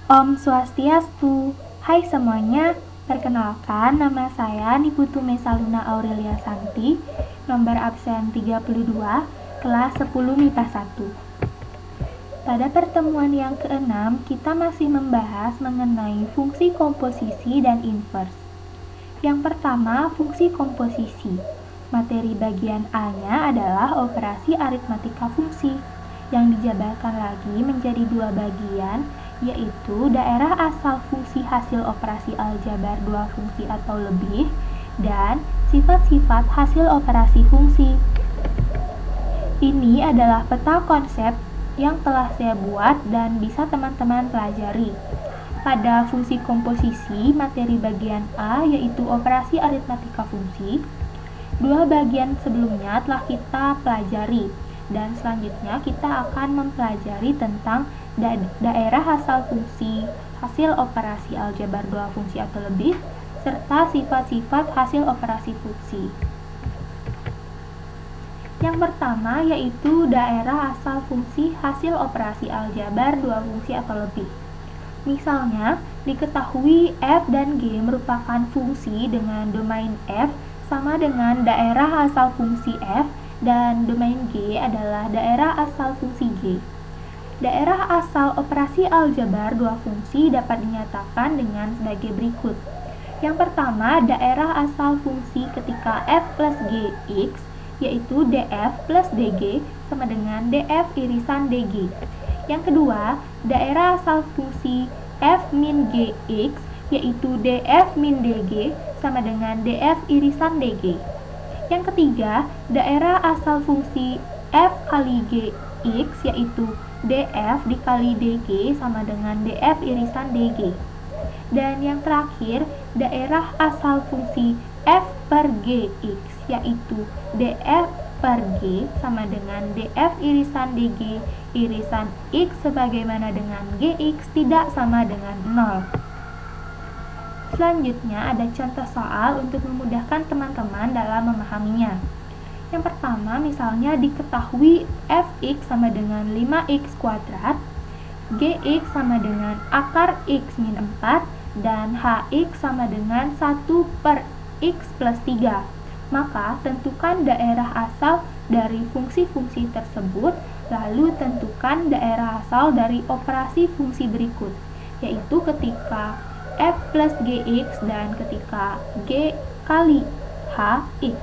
Om Swastiastu. Hai semuanya, perkenalkan nama saya Niputu Mesaluna Aurelia Santi, nomor absen 32, kelas 10 MIPA 1. Pada pertemuan yang ke-6, kita masih membahas mengenai fungsi komposisi dan inverse. Yang pertama, fungsi komposisi. Materi bagian A-nya adalah operasi aritmatika fungsi, yang dijabarkan lagi menjadi dua bagian, yaitu daerah asal fungsi hasil operasi aljabar dua fungsi atau lebih, dan sifat-sifat hasil operasi fungsi. Ini adalah peta konsep yang telah saya buat dan bisa teman-teman pelajari. Pada fungsi komposisi, materi bagian A yaitu operasi aritmatika fungsi. Dua bagian sebelumnya telah kita pelajari, dan selanjutnya kita akan mempelajari tentang daerah asal fungsi hasil operasi aljabar dua fungsi atau lebih, serta sifat-sifat hasil operasi fungsi. Yang pertama yaitu daerah asal fungsi hasil operasi aljabar dua fungsi atau lebih. Misalnya, diketahui f dan g merupakan fungsi dengan domain f sama dengan daerah asal fungsi f dan domain g adalah daerah asal fungsi g. Daerah asal operasi aljabar dua fungsi dapat dinyatakan dengan sebagai berikut. Yang pertama, daerah asal fungsi ketika f plus gx yaitu df plus dg sama dengan df irisan dg. Yang kedua, daerah asal fungsi f min gx yaitu df min dg sama dengan df irisan dg. Yang ketiga, daerah asal fungsi f kali gx yaitu df dikali dg sama dengan df irisan dg. Dan yang terakhir, daerah asal fungsi f per gx yaitu df per g sama dengan df irisan dg irisan x sebagaimana dengan gx tidak sama dengan 0. Selanjutnya ada contoh soal untuk memudahkan teman-teman dalam memahaminya. Yang pertama, misalnya diketahui fx sama dengan 5x kuadrat, gx sama dengan akar x min 4, dan hx sama dengan 1 per x plus 3. Maka tentukan daerah asal dari fungsi-fungsi tersebut, lalu tentukan daerah asal dari operasi fungsi berikut, yaitu ketika f plus gx dan ketika g kali hx.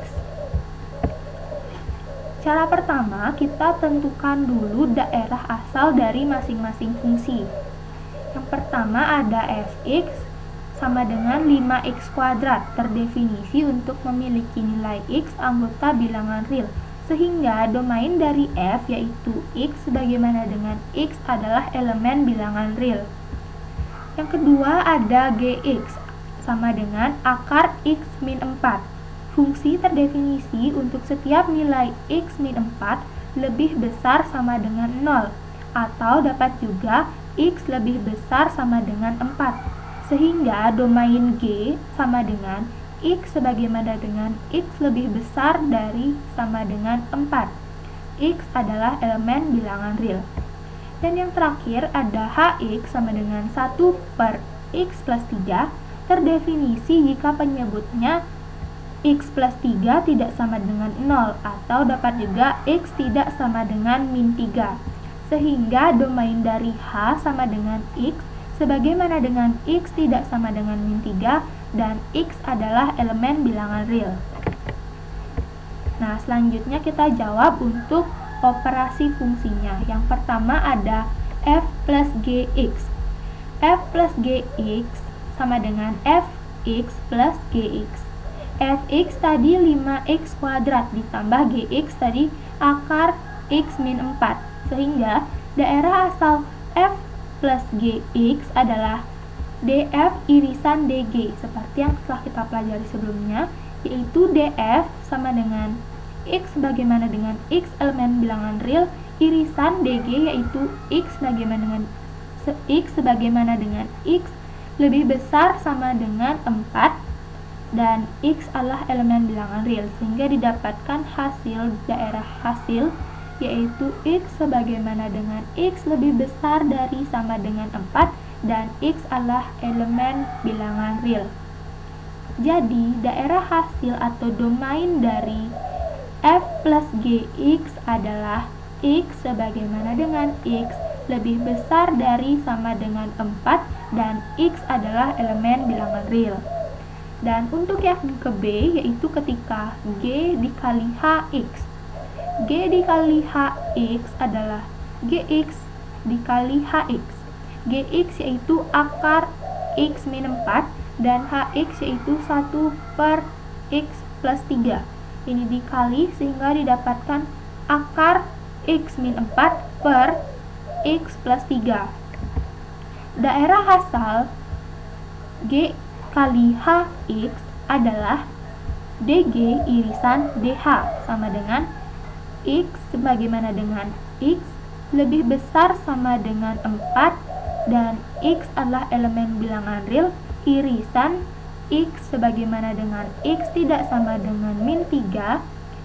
Cara pertama, kita tentukan dulu daerah asal dari masing-masing fungsi. Yang pertama ada fx sama dengan 5x kuadrat, terdefinisi untuk memiliki nilai x anggota bilangan real, sehingga domain dari f yaitu x sebagaimana dengan x adalah elemen bilangan real. Yang kedua ada gx sama dengan akar x min 4. Fungsi terdefinisi untuk setiap nilai x min 4 lebih besar sama dengan 0, atau dapat juga x lebih besar sama dengan 4, sehingga domain g sama dengan x sebagaimana dengan x lebih besar dari sama dengan 4. X adalah elemen bilangan real. Dan yang terakhir ada hx sama dengan 1 per x plus 3, terdefinisi jika penyebutnya x plus 3 tidak sama dengan 0, atau dapat juga x tidak sama dengan min 3, sehingga domain dari h sama dengan x sebagaimana dengan x tidak sama dengan min 3, dan x adalah elemen bilangan real. Nah, selanjutnya kita jawab untuk operasi fungsinya. Yang pertama ada f plus gx. F plus gx sama dengan fx plus gx. Fx tadi 5x kuadrat ditambah gx tadi akar x min 4, sehingga daerah asal f plus gx adalah df irisan dg seperti yang telah kita pelajari sebelumnya, yaitu df sama dengan x sebagaimana dengan x elemen bilangan real irisan dg yaitu x sebagaimana dengan x lebih besar sama dengan 4, dan x adalah elemen bilangan real, sehingga didapatkan hasil daerah hasil yaitu x sebagaimana dengan x lebih besar dari sama dengan 4 dan X adalah elemen bilangan real. Jadi, daerah hasil atau domain dari f plus gx adalah x sebagaimana dengan x lebih besar dari sama dengan 4 dan x adalah elemen bilangan real. Dan untuk yang ke B, yaitu ketika G dikali HX. G dikali HX adalah GX dikali HX. GX yaitu akar X min 4 dan HX yaitu 1 per X plus 3. Ini dikali sehingga didapatkan akar X min 4 per X plus 3. Daerah asal G kali HX adalah DG irisan DH sama dengan X sebagaimana dengan X lebih besar sama dengan 4 dan X adalah elemen bilangan real irisan X sebagaimana dengan X tidak sama dengan min 3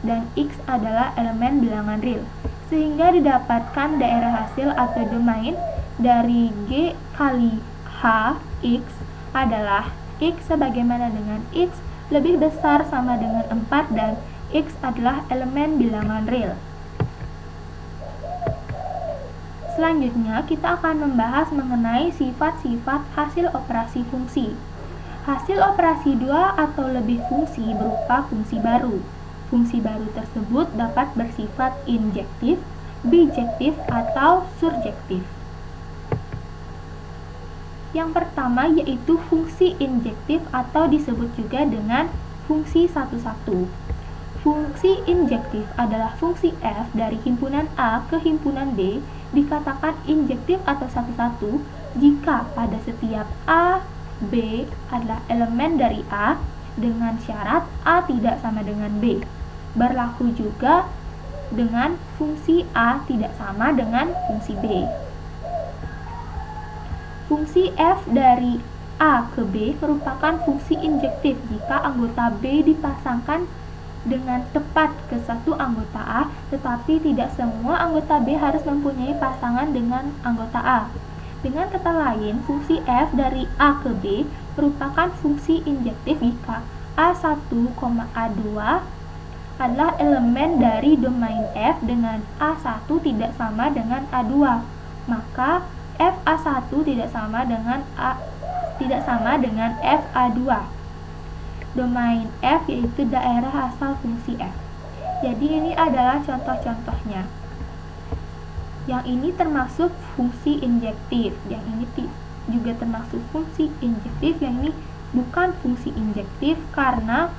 dan X adalah elemen bilangan real, sehingga didapatkan daerah hasil atau domain dari G kali H X adalah X sebagaimana dengan X lebih besar sama dengan 4 dan X adalah elemen bilangan real. Selanjutnya kita akan membahas mengenai sifat-sifat hasil operasi fungsi. Hasil operasi dua atau lebih fungsi berupa fungsi baru. Fungsi baru tersebut dapat bersifat injektif, bijektif, atau surjektif. Yang pertama yaitu fungsi injektif atau disebut juga dengan fungsi satu-satu. Fungsi injektif adalah fungsi f dari himpunan A ke himpunan B dikatakan injektif atau satu-satu jika pada setiap A, B adalah elemen dari A dengan syarat A tidak sama dengan B. Berlaku juga dengan fungsi A tidak sama dengan fungsi B. Fungsi f dari A ke B merupakan fungsi injektif jika anggota B dipasangkan dengan tepat ke satu anggota A, tetapi tidak semua anggota B harus mempunyai pasangan dengan anggota A. Dengan kata lain, fungsi f dari A ke B merupakan fungsi injektif jika A1, A2 adalah elemen dari domain f dengan A1 tidak sama dengan A2. Maka FA1 tidak sama dengan FA2. Domain f yaitu daerah asal fungsi f. Jadi ini adalah contoh-contohnya. Yang ini termasuk fungsi injektif, yang ini juga termasuk fungsi injektif, yang ini bukan fungsi injektif karena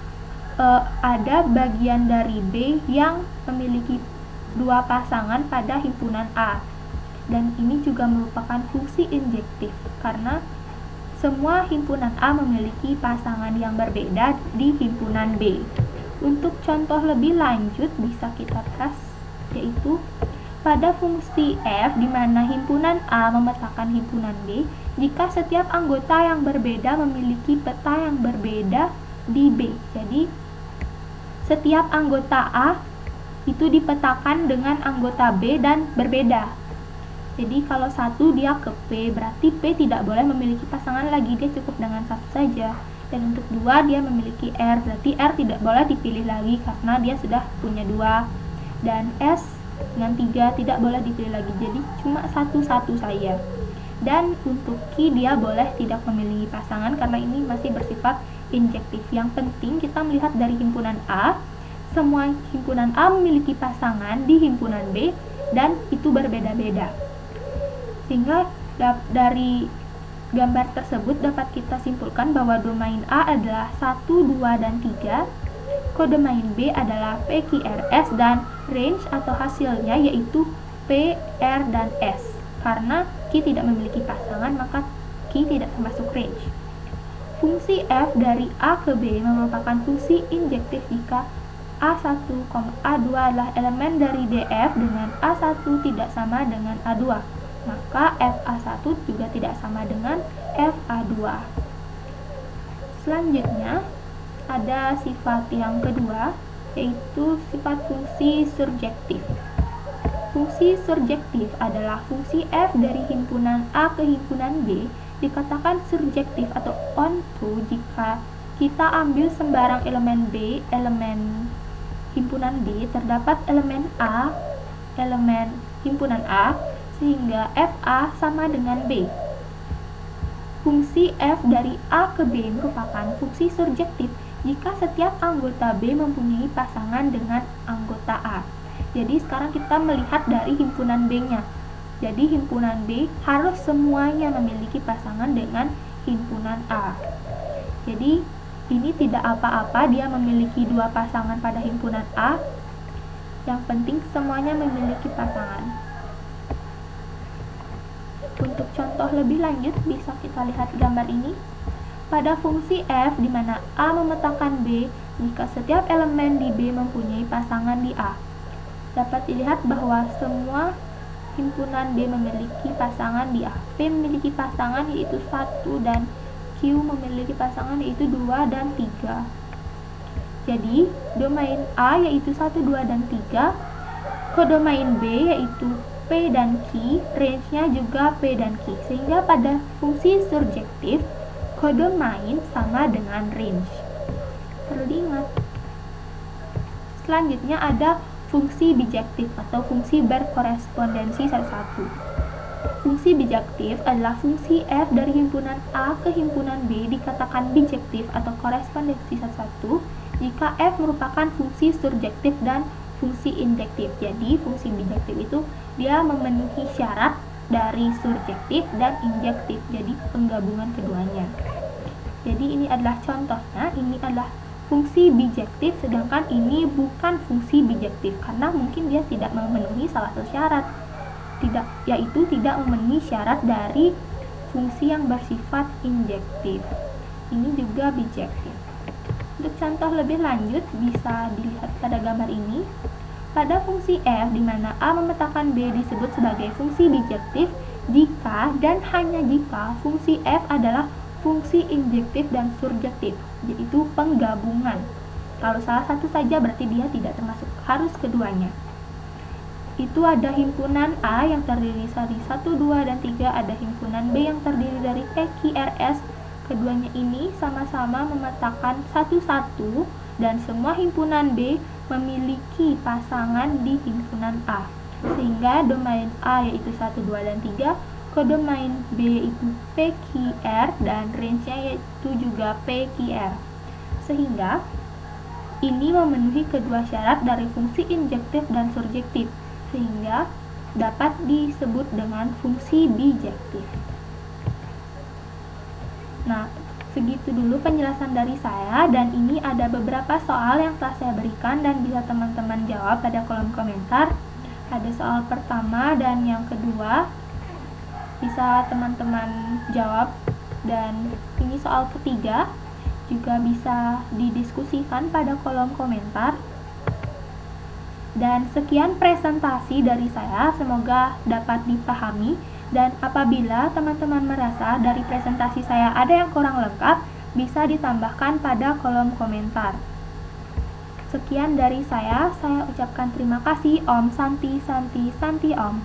ada bagian dari B yang memiliki dua pasangan pada himpunan A. Dan ini juga merupakan fungsi injektif karena semua himpunan A memiliki pasangan yang berbeda di himpunan B. Untuk contoh lebih lanjut bisa kita bahas, yaitu pada fungsi f di mana himpunan A memetakan himpunan B jika setiap anggota yang berbeda memiliki peta yang berbeda di B. Jadi setiap anggota A itu dipetakan dengan anggota B dan berbeda. Jadi kalau satu dia ke P, berarti P tidak boleh memiliki pasangan lagi, dia cukup dengan satu saja. Dan untuk dua dia memiliki R, berarti R tidak boleh dipilih lagi karena dia sudah punya dua. Dan S dengan 3 tidak boleh dipilih lagi, jadi cuma satu-satu saja. Dan untuk Q dia boleh tidak memiliki pasangan karena ini masih bersifat injektif. Yang penting kita melihat dari himpunan A, semua himpunan A memiliki pasangan di himpunan B dan itu berbeda-beda. Sehingga dari gambar tersebut dapat kita simpulkan bahwa domain A adalah 1, 2, dan 3, kodomain B adalah PQRS dan range atau hasilnya yaitu P, R, dan S. Karena Q tidak memiliki pasangan maka Q tidak termasuk range. Fungsi f dari A ke B merupakan fungsi injektif jika A1, A2 adalah elemen dari DF dengan A1 tidak sama dengan A2. Maka FA1 juga tidak sama dengan FA2. Selanjutnya ada sifat yang kedua, yaitu sifat fungsi surjektif. Fungsi surjektif adalah fungsi f dari himpunan A ke himpunan B dikatakan surjektif atau onto jika kita ambil sembarang elemen B, elemen himpunan B, terdapat elemen A, elemen himpunan A, sehingga FA sama dengan B. Fungsi f dari A ke B merupakan fungsi surjektif jika setiap anggota B mempunyai pasangan dengan anggota A. Jadi sekarang kita melihat dari himpunan B-nya. Jadi himpunan B harus semuanya memiliki pasangan dengan himpunan A. Jadi ini tidak apa-apa dia memiliki dua pasangan pada himpunan A. Yang penting semuanya memiliki pasangan. Untuk contoh lebih lanjut bisa kita lihat gambar ini. Pada fungsi f di mana A memetakan B jika setiap elemen di B mempunyai pasangan di A. Dapat dilihat bahwa semua himpunan B memiliki pasangan di A. P memiliki pasangan yaitu 1 dan Q memiliki pasangan yaitu 2 dan 3. Jadi, domain A yaitu 1, 2, dan 3. Kodomain B yaitu P dan Q, range-nya juga P dan Q. Sehingga pada fungsi surjektif, kodomain sama dengan range. Perlu diingat. Selanjutnya ada fungsi bijektif atau fungsi berkorespondensi satu-satu. Fungsi bijektif adalah fungsi f dari himpunan A ke himpunan B dikatakan bijektif atau korespondensi satu-satu jika f merupakan fungsi surjektif dan fungsi injektif. Jadi fungsi bijektif itu dia memenuhi syarat dari surjektif dan injektif, jadi penggabungan keduanya. Jadi ini adalah contohnya, ini adalah fungsi bijektif, sedangkan ini bukan fungsi bijektif karena mungkin dia tidak memenuhi salah satu syarat, yaitu tidak memenuhi syarat dari fungsi yang bersifat injektif. Ini juga bijektif. Untuk contoh lebih lanjut bisa dilihat pada gambar ini. Pada fungsi f di mana A memetakan B disebut sebagai fungsi bijektif jika dan hanya jika fungsi f adalah fungsi injektif dan surjektif, yaitu penggabungan. Kalau salah satu saja berarti dia tidak termasuk, harus keduanya. Itu ada himpunan A yang terdiri dari 1, 2, dan 3, ada himpunan B yang terdiri dari P, Q, R, S. Keduanya ini sama-sama memetakan 1, 1 dan semua himpunan B memiliki pasangan di himpunan A. Sehingga domain A yaitu 1, 2, dan 3, kodomain B yaitu P, Q, R, dan range-nya yaitu juga P, Q, R. Sehingga ini memenuhi kedua syarat dari fungsi injektif dan surjektif, sehingga dapat disebut dengan fungsi bijektif. Nah, segitu dulu penjelasan dari saya, dan ini ada beberapa soal yang telah saya berikan dan bisa teman-teman jawab pada kolom komentar. Ada soal pertama dan yang kedua bisa teman-teman jawab, dan ini soal ketiga juga bisa didiskusikan pada kolom komentar. Dan sekian presentasi dari saya, semoga dapat dipahami. Dan apabila teman-teman merasa dari presentasi saya ada yang kurang lengkap, bisa ditambahkan pada kolom komentar. Sekian dari saya ucapkan terima kasih. Om Santi Santi Santi Om.